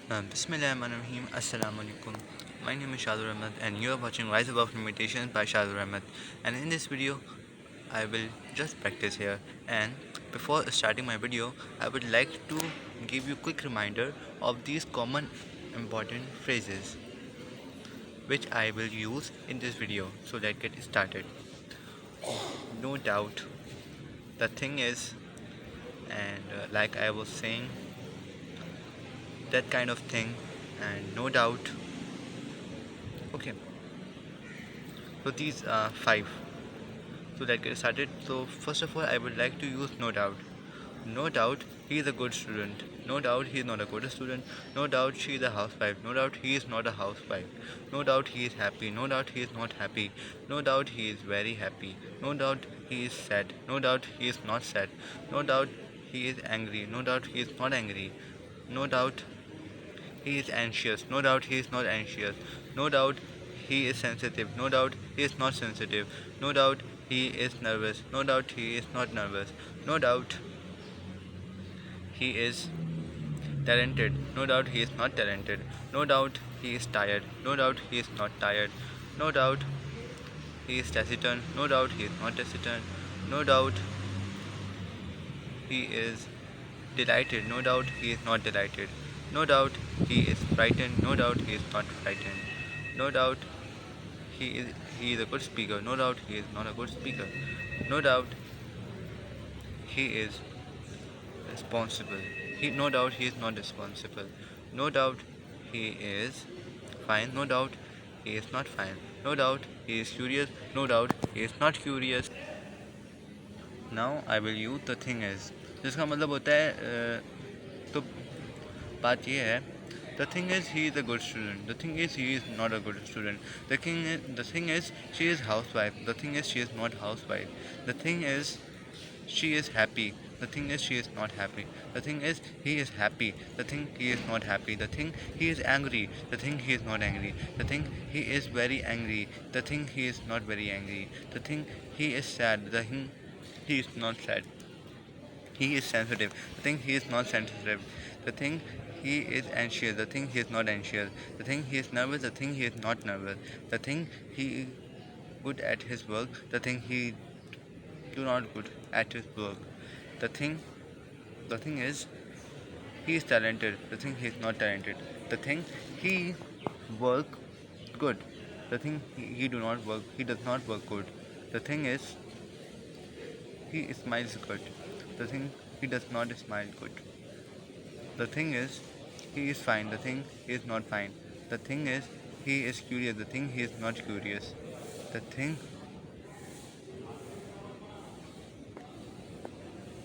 Bismillahirrahmanirrahim. Assalamu alaikum. My name is Shadur Ahmed and you are watching Rise Above Limitations by Shadur Ahmed. And in this video, I will just practice here. And before starting my video, I would like to give you a quick reminder of these common important phrases which I will use in this video. So let's get started. No doubt. The thing is, and like I was saying, that kind of thing, and no doubt. Okay, so these are five. So let's get started. So first of all, I would like to use no doubt. No doubt he is a good student. No doubt he is not a good student. No doubt she is a housewife. No doubt he is not a housewife. No doubt he is happy. No doubt he is not happy. No doubt he is very happy. No doubt he is sad. No doubt he is not sad. No doubt he is angry. No doubt he is not angry. No doubt he is anxious. No doubt he is not anxious. No doubt he is sensitive. No doubt he is not sensitive. No doubt he is nervous. No doubt he is not nervous. No doubt he is talented. No doubt he is not talented. No doubt he is tired. No doubt he is not tired. No doubt he is taciturn. No doubt he is not taciturn. No doubt he is delighted. No doubt he is not delighted. No doubt he is frightened. No doubt he is not frightened. No doubt he is he is a good speaker. No doubt he is not a good speaker. No doubt he is responsible. No doubt he is not responsible. No doubt he is fine. No doubt he is not fine. No doubt he is curious. No doubt he is not curious. Now I will use the thing is, जिसका मतलब होता है तो बात ये है. The thing is he is a good student. The thing is he is not a good student. The thing is she is housewife. The thing is she is not housewife. The thing is she is happy. The thing is she is not happy. The thing is he is happy. The thing he is not happy. The thing he is angry. The thing he is not angry. The thing he is very angry. The thing he is not very angry. The thing he is sad. The thing he is not sad. He is sensitive. The thing he is not sensitive. The thing he is anxious. The thing he is not anxious. The thing he is nervous. The thing he is not nervous. The thing he good at his work. The thing he do not good at his work. The thing the thing is he is talented. The thing he is not talented. The thing he work good. The thing he do not work. He does not work good. The thing is he smiles good. The thing he does not smile good. The thing is he is fine. The thing he is not fine. The thing is he is curious. The thing he is not curious. The thing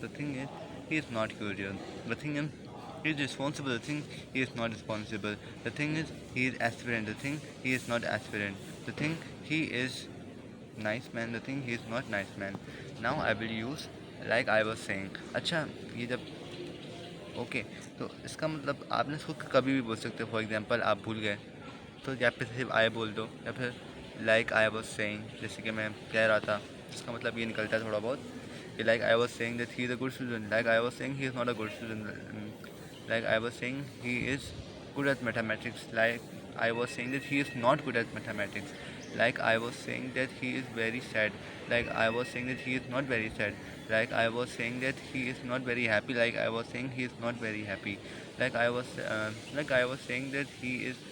the thing is he is not curious. The thing is he is responsible. The thing he is not responsible. The thing is he is aspirant. The thing he is not aspirant. The thing he is nice man. The thing he is not nice man. Now I will use like I was saying. अच्छा ये जब okay तो इसका मतलब आपने इसको कभी भी बोल सकते हो. फॉर एग्जांपल आप भूल गए तो या फिर सिर्फ आई बोल दो या फिर लाइक आई वाज सेइंग, जैसे कि मैं कह रहा था. इसका मतलब ये निकलता है थोड़ा बहुत कि like I was saying that he is a good student. Like I was saying he is not a good student. Like I was saying he is good at mathematics. Like I was saying that he is not good at mathematics. Like I was saying that he is very sad. Like I was saying that he is not very sad. Like I was saying that he is not very happy. Like I was saying he is not very happy. Like I was saying that he is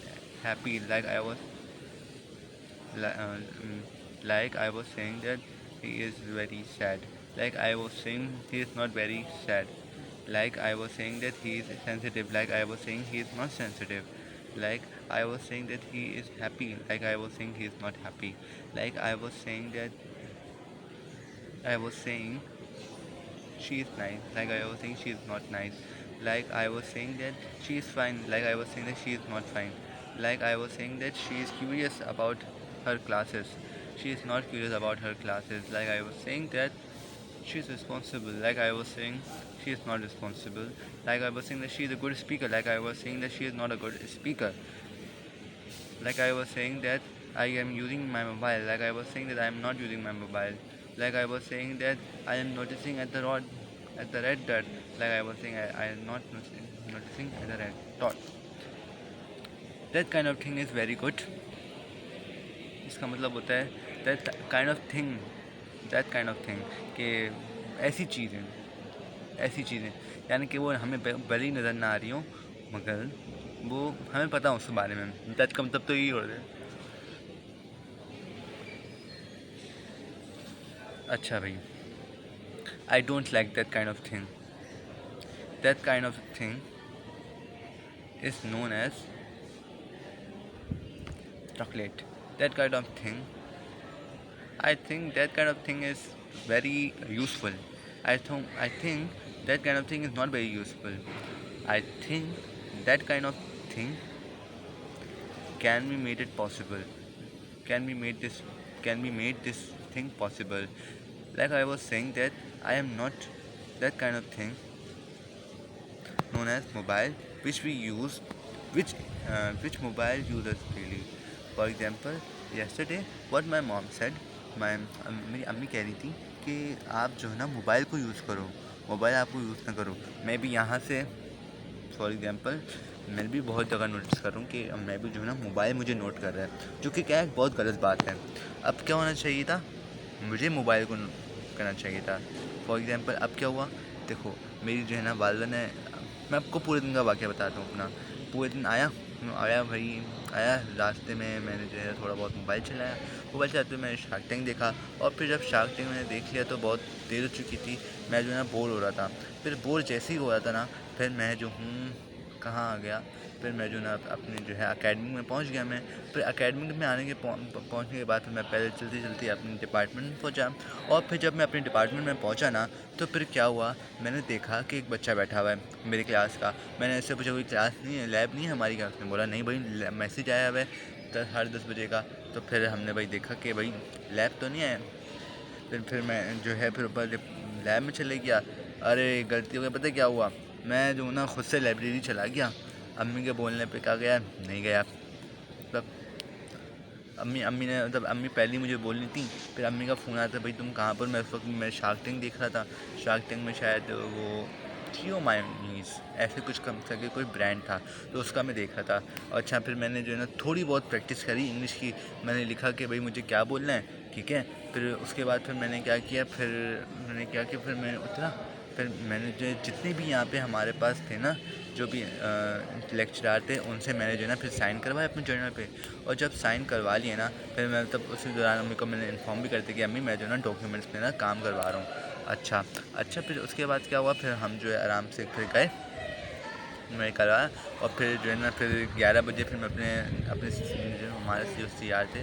happy. Li- uh, mm, like I was saying that he is very sad. Like I was saying he is not very sad. Like I was saying that he is sensitive. Like I was saying he is not sensitive. Like I was saying that he is happy. Like I was saying he is not happy. Like I was saying she is nice. Like I was saying she is not nice. Like I was saying that she is fine. Like I was saying that she is not fine. Like I was saying that she is curious about her classes. She is not curious about her classes. Like I was saying that she is responsible. Like I was saying she is not responsible. Like I was saying that she is a good speaker. Like I was saying that she is not a good speaker. Like I was saying that I am using my mobile. Like I was saying that I am not using my mobile. Like I was saying that I am noticing at the red dot. Like I was saying I am not noticing at the red dot. That kind of thing is very good. इसका मतलब होता है that kind of thing, that kind of thing कि ऐसी चीज़ें यानी कि वो हमें बड़ी नज़र ना आ रही हो मगर वो हमें पता हो उसके बारे में। दैट का मतलब तो यही हो रहा है। अच्छा भाई, I don't like that kind of thing. That kind of thing is known as chocolate. That kind of thing, I think that kind of thing is very useful. I think that kind of thing is not very useful. I think that kind of thing can be made it possible, can be made this can be made this thing possible. Like I was saying that I am not that kind of thing known as mobile, which we use, which mobile users daily. For example, yesterday what my mom said, मेरी अम्मी कह रही थी कि आप जो है ना मोबाइल को यूज़ करो, मोबाइल आपको यूज़ ना करो। मैं भी यहाँ से फॉर एग्जांपल मैं भी बहुत जगह नोटिस कर रहा हूँ कि मैं भी जो है ना मोबाइल मुझे नोट कर रहा है, जो कि क्या है बहुत गलत बात है। अब क्या होना चाहिए था, मुझे मोबाइल को करना चाहिए था। फॉर एग्जांपल अब क्या हुआ, देखो मेरी जो है ना वालदा ने, मैं आपको पूरे दिन का वाक़या बताता हूँ अपना। पूरे दिन आया भाई, आया रास्ते में मैंने जो है थोड़ा बहुत मोबाइल चलाया। मोबाइल चलाते हुए मैंने शार्क टैंक देखा और फिर जब शार्क टैंक मैंने देख लिया तो बहुत देर हो चुकी थी, मैं जो है ना बोर हो रहा था। फिर बोर जैसे ही हो रहा था ना, फिर मैं जो हूँ कहाँ आ गया, फिर मैं जो ना अपने जो है एकेडमी में पहुँच गया। मैं फिर एकेडमी में आने के पहुँचने के बाद फिर मैं पहले चलते चलते अपने डिपार्टमेंट में पहुँचा। और फिर जब मैं अपने डिपार्टमेंट में पहुँचा ना, तो फिर क्या हुआ, मैंने देखा कि एक बच्चा बैठा हुआ है मेरी क्लास का। मैंने ऐसे पूछा कोई क्लास नहीं है, लैब नहीं है हमारी क्लास में? बोला नहीं भाई मैसेज आया हुआ है 10 बजे का। तो फिर हमने भाई देखा कि भाई लैब तो नहीं आया। फिर मैं जो है फिर ऊपर लैब में चले गया। अरे गलती हो गई, पता क्या हुआ, मैं जो ना खुद से लाइब्रेरी चला गया। अम्मी के बोलने पे क्या गया, नहीं गया। मतलब अम्मी ने मतलब अम्मी पहले मुझे बोलनी थी, फिर अम्मी का फ़ोन आता भाई तुम कहाँ पर। मैं उस वक्त मैं शार्क टैंक देख रहा था। शार्क टैंक में शायद वो जियो मायोनीज़ ऐसे कुछ कम करके कोई ब्रांड था, तो उसका मैं देख रहा था। अच्छा फिर मैंने जो है ना थोड़ी बहुत प्रैक्टिस करी इंग्लिश की। मैंने लिखा कि भाई मुझे क्या बोलना है, ठीक है। फिर उसके बाद फिर मैंने क्या किया, फिर मैं उतरा। फिर मैंने जो जितने भी यहाँ पे हमारे पास थे ना, जो भी लेक्चरार थे, उनसे मैंने जो है ना फिर साइन करवाया अपने जर्नल पे। और जब साइन करवा लिए ना, फिर मैं तब उसी दौरान अम्मी को मैंने इन्फॉर्म भी करते कि अम्मी मैं जो है ना डॉक्यूमेंट्स पे ना काम करवा रहा हूँ। अच्छा फिर उसके बाद क्या हुआ, फिर हम जो है आराम से फिर गए, मैं करवाया। और फिर जो है ना फिर 11 बजे फिर मैं अपने अपने जो हमारे जो सीआर थे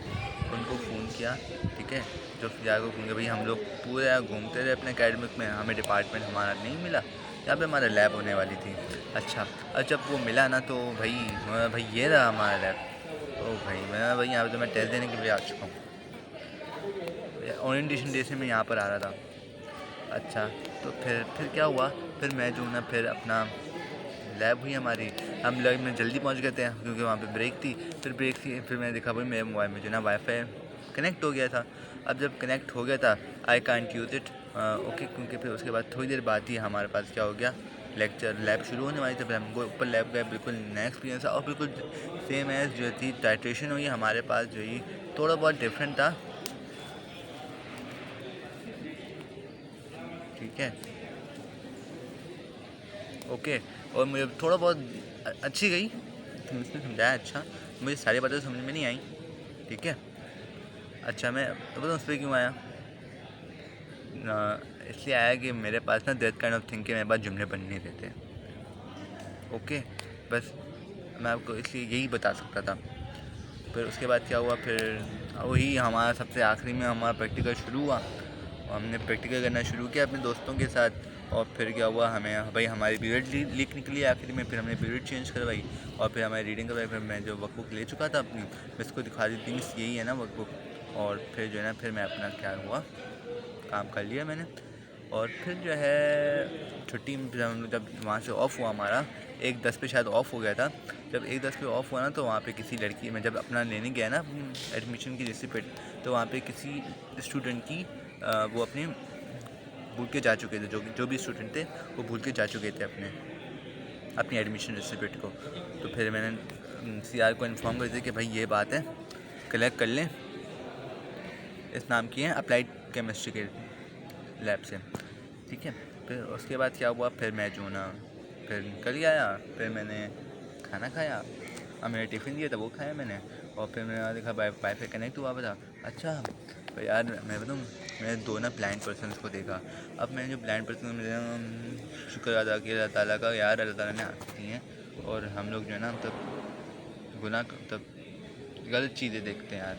उनको फ़ोन किया, ठीक है। जो सीआर को फ़ोन किया, भाई हम लोग पूरे घूमते रहे अपने अकेडमिक में, हमें डिपार्टमेंट हमारा नहीं मिला, यहाँ पे हमारा लैब होने वाली थी। अच्छा और जब वो मिला ना तो भाई ये रहा हमारा लैब। ओ भाई यहाँ पे तो मैं टेस्ट देने के लिए आ चुका हूँ, ओरिएंटेशन डे से मैं यहाँ पर आ रहा था। अच्छा तो फिर क्या हुआ, फिर मैं जो ना फिर अपना लैब हुई हमारी, हम लैब में जल्दी पहुंच गए थे क्योंकि वहाँ पे ब्रेक थी। फिर मैंने देखा भाई मेरे मोबाइल में जो ना वाईफाई कनेक्ट हो गया था। अब जब कनेक्ट हो गया था I can't use it, okay. क्योंकि फिर उसके बाद थोड़ी देर बाद ही हमारे पास क्या हो गया, लैब शुरू होने वाली थी। फिर हमको ऊपर लैब गए, बिल्कुल नया एक्सपीरियंस था और बिल्कुल सेम एज जो थी टाइट्रेशन हुई हमारे पास, जो ही थोड़ा बहुत डिफरेंट था, ठीक है, ओके। और मुझे थोड़ा बहुत अच्छी गई, तुम इसने समझाया अच्छा, मुझे सारी बातें समझ में नहीं आई, ठीक है। अच्छा मैं तो बताऊँ उस पर क्यों आया, इसलिए आया कि मेरे पास ना दैट काइंड ऑफ थिंग के मेरे पास जुमले बन नहीं देते, ओके। बस मैं आपको इसलिए यही बता सकता था। फिर उसके बाद क्या हुआ, फिर वही हमारा सबसे आखिरी में हमारा प्रैक्टिकल शुरू हुआ और हमने प्रैक्टिकल करना शुरू किया अपने दोस्तों के साथ। और फिर क्या हुआ, हमें भाई हमारी पीरियड लीक निकली आखिरी में, फिर हमने पीरियड चेंज करवाई और फिर हमारी रीडिंग करवाई। फिर मैं जो वर्कबुक ले चुका था अपनी, मैं इसको दिखा दी थी, मिस यही है ना वर्कबुक। और फिर जो है ना फिर मैं अपना क्या हुआ, काम कर लिया मैंने। और फिर जो है छुट्टी में फिर हम लोग जब वहाँ से ऑफ़ हुआ, हमारा 1:10 पे शायद ऑफ़ हो गया था। जब 1:10 पे ऑफ़ हुआ ना, तो वहाँ पे किसी लड़की, मैं जब अपना लेने गया ना एडमिशन की रिसिप्ट, तो वहाँ पे किसी स्टूडेंट की वो अपने भूल के जा चुके थे, जो भी स्टूडेंट थे वो भूल के जा चुके थे अपनी एडमिशन रिसिप्ट को। तो फिर मैंने CR को इन्फॉर्म कर दीजिए कि भाई ये बात है, कलेक्ट कर लें। इस नाम की है अप्लाइड केमिस्ट्री के लैब से, ठीक है। फिर उसके बाद क्या हुआ, फिर मैं जो ना फिर निकल गया आया, फिर मैंने खाना खाया, अब मेरा टिफ़िन दिया था वो खाया मैंने, और फिर मैंने देखा वाईफाई कनेक्ट हुआ था। अच्छा तो यार मैं बताऊँ, मैंने 2 ना ब्लाइंड पर्सन्स को देखा। अब मैंने जो ब्लाइंड पर्सन मिले, शुक्र अदा किया अल्लाह ताला का, यार अल्लाह ताला ने आँखें दी हैं, और हम लोग जो है ना मतलब गुनाह मतलब गलत चीज़ें देखते हैं यार,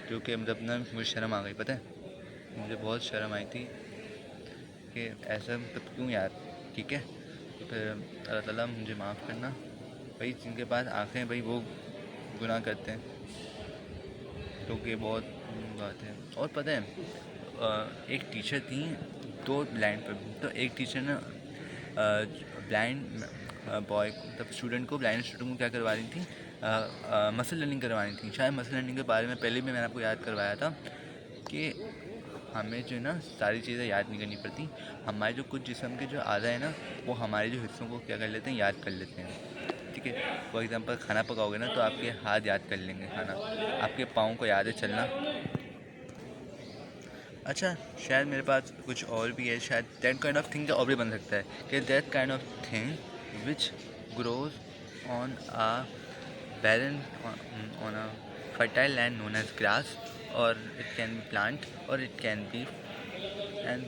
क्योंकि मतलब ना मुझे शर्म आ गई, पता है मुझे बहुत शर्म आई थी कि ऐसा मतलब क्यों यार, ठीक है। तो फिर अल्लाह ताला मुझे माफ़ करना भाई, जिनके पास आँखें भाई वो गुनाह करते हैं, क्योंकि बहुत बात है। और पता है एक टीचर थी, 2 ब्लाइंड पर, तो एक टीचर ना ब्लाइंड बॉय मतलब स्टूडेंट को, ब्लाइंड स्टूडेंट को क्या करवा रही थी, मसल लर्निंग करवानी थी। शायद मसल लर्निंग के बारे में पहले भी मैंने आपको याद करवाया था कि हमें जो है ना सारी चीज़ें याद नहीं करनी पड़ती, हमारे जो कुछ जिस्म के जो आधा है ना, वो हमारे जो हिस्सों को क्या कर लेते हैं, याद कर लेते हैं, ठीक है। फॉर एग्जांपल खाना पकाओगे ना तो आपके हाथ याद कर लेंगे खाना, आपके पाँव को याद है चलना। अच्छा शायद मेरे पास कुछ और भी है, शायद दैट काइंड ऑफ थिंग का और भी बन सकता है कि that kind of thing which grows on a barren on a fertile land known as grass, or it can be plant, or it can be and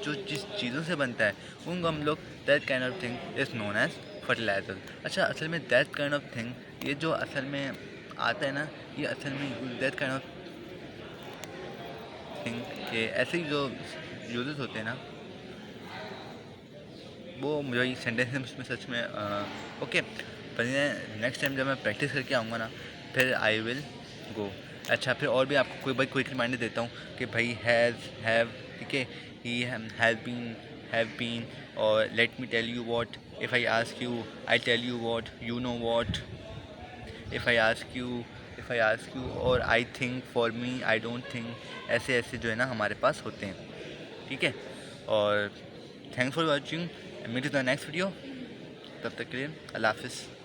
जो जिस चीज़ों से बनता है उनको हम लोग that kind of thing is known as fertiliser. अच्छा असल में दैट काइंड ऑफ थिंग, ये जो असल में आता है ना, ये असल में दैट काइंड ऑफ थिंग के ऐसे ही जो यूजेस होते हैं ना, वो मुझे सेंटेंस में सच में ओके। पर नेक्स्ट टाइम जब मैं प्रैक्टिस करके आऊँगा ना, फिर आई विल गो। अच्छा फिर और भी आपको कोई भाई क्विक रिमाइंडर देता हूँ कि भाई हैव, ठीक है, ही हैव बीन, और let me tell you what, if I ask you I tell you what, you know what, if I ask you, और I think for me, I don't think, ऐसे ऐसे जो है ना हमारे पास होते हैं, ठीक है। और thanks for watching, meet in the next video, तब तक के लिए अल्लाह हाफ़िज़।